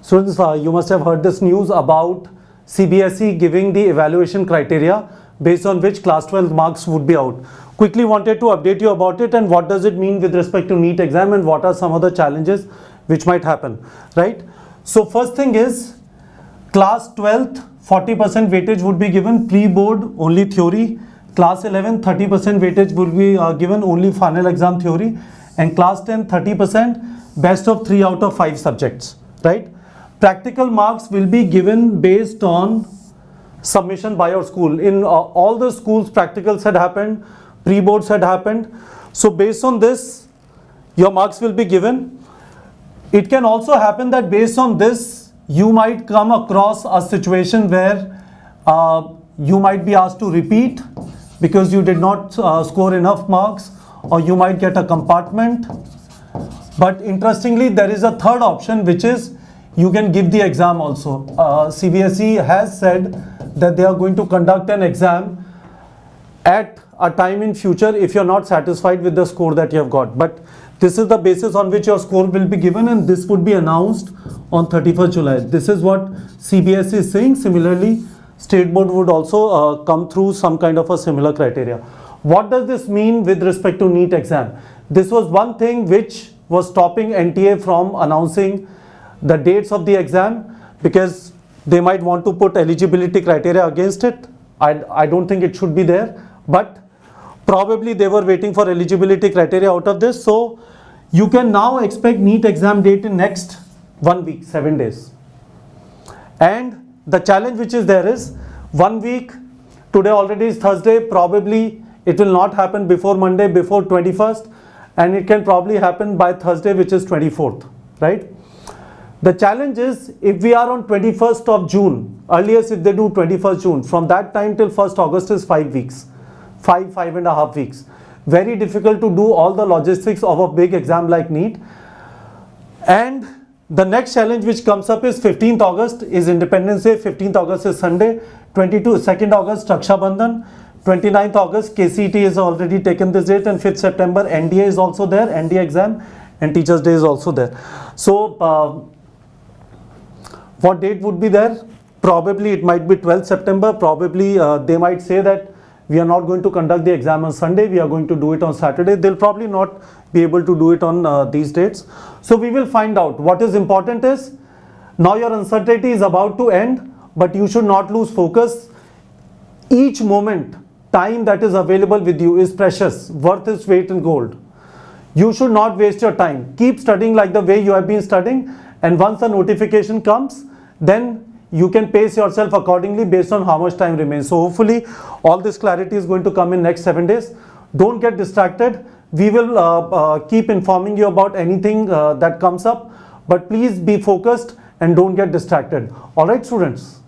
Students, you must have heard this news about CBSE giving the evaluation criteria based on which class 12 marks would be out. Quickly wanted to update you about it and what does it mean with respect to NEET exam and what are some of the challenges which might happen, right? So first thing is class 12th 40% weightage would be given pre-board only theory, class 11 30% weightage will be given only final exam theory, and class 10 30% best of 3 out of 5 subjects, right? Practical marks will be given based on submission by your school. In all the schools practicals had happened, pre-boards had happened, so based on this your marks will be given. It can also happen that based on this you might come across a situation where you might be asked to repeat because you did not score enough marks, or you might get a compartment. But interestingly, there is a third option, which is you can give the exam also. CBSE has said that they are going to conduct an exam at a time in future if you're not satisfied with the score that you have got. But this is the basis on which your score will be given, and this would be announced on 31st July. This is what CBSE is saying. Similarly, State Board would also come through some kind of a similar criteria. What does this mean with respect to NEET exam? This was one thing which was stopping NTA from announcing the dates of the exam, because they might want to put eligibility criteria against it. I don't think it should be there, but probably they were waiting for eligibility criteria out of this. So you can now expect NEET exam date in next 1 week, 7 days. And the challenge which is there is 1 week, today already is Thursday, probably it will not happen before Monday, before 21st, and it can probably happen by Thursday, which is 24th, right? The challenge is, if we are on 21st of June, earliest if they do 21st June, from that time till 1st August is 5 weeks, 5.5 weeks. Very difficult to do all the logistics of a big exam like NEET. And the next challenge which comes up is 15th August is Independence Day, 15th August is Sunday, 2nd August Raksha Bandhan, 29th August KCET has already taken this date, and 5th September NDA is also there, NDA exam, and Teachers Day is also there. So what date would be there? Probably it might be 12th September, probably they might say that we are not going to conduct the exam on Sunday, we are going to do it on Saturday. They'll probably not be able to do it on these dates. So we will find out. What is important is, now your uncertainty is about to end, but you should not lose focus. Each moment, time that is available with you is precious, worth its weight in gold. You should not waste your time. Keep studying like the way you have been studying, and once the notification comes, then you can pace yourself accordingly based on how much time remains. So hopefully all this clarity is going to come in next 7 days. Don't get distracted. We will keep informing you about anything that comes up, but please be focused and don't get distracted. All right, students.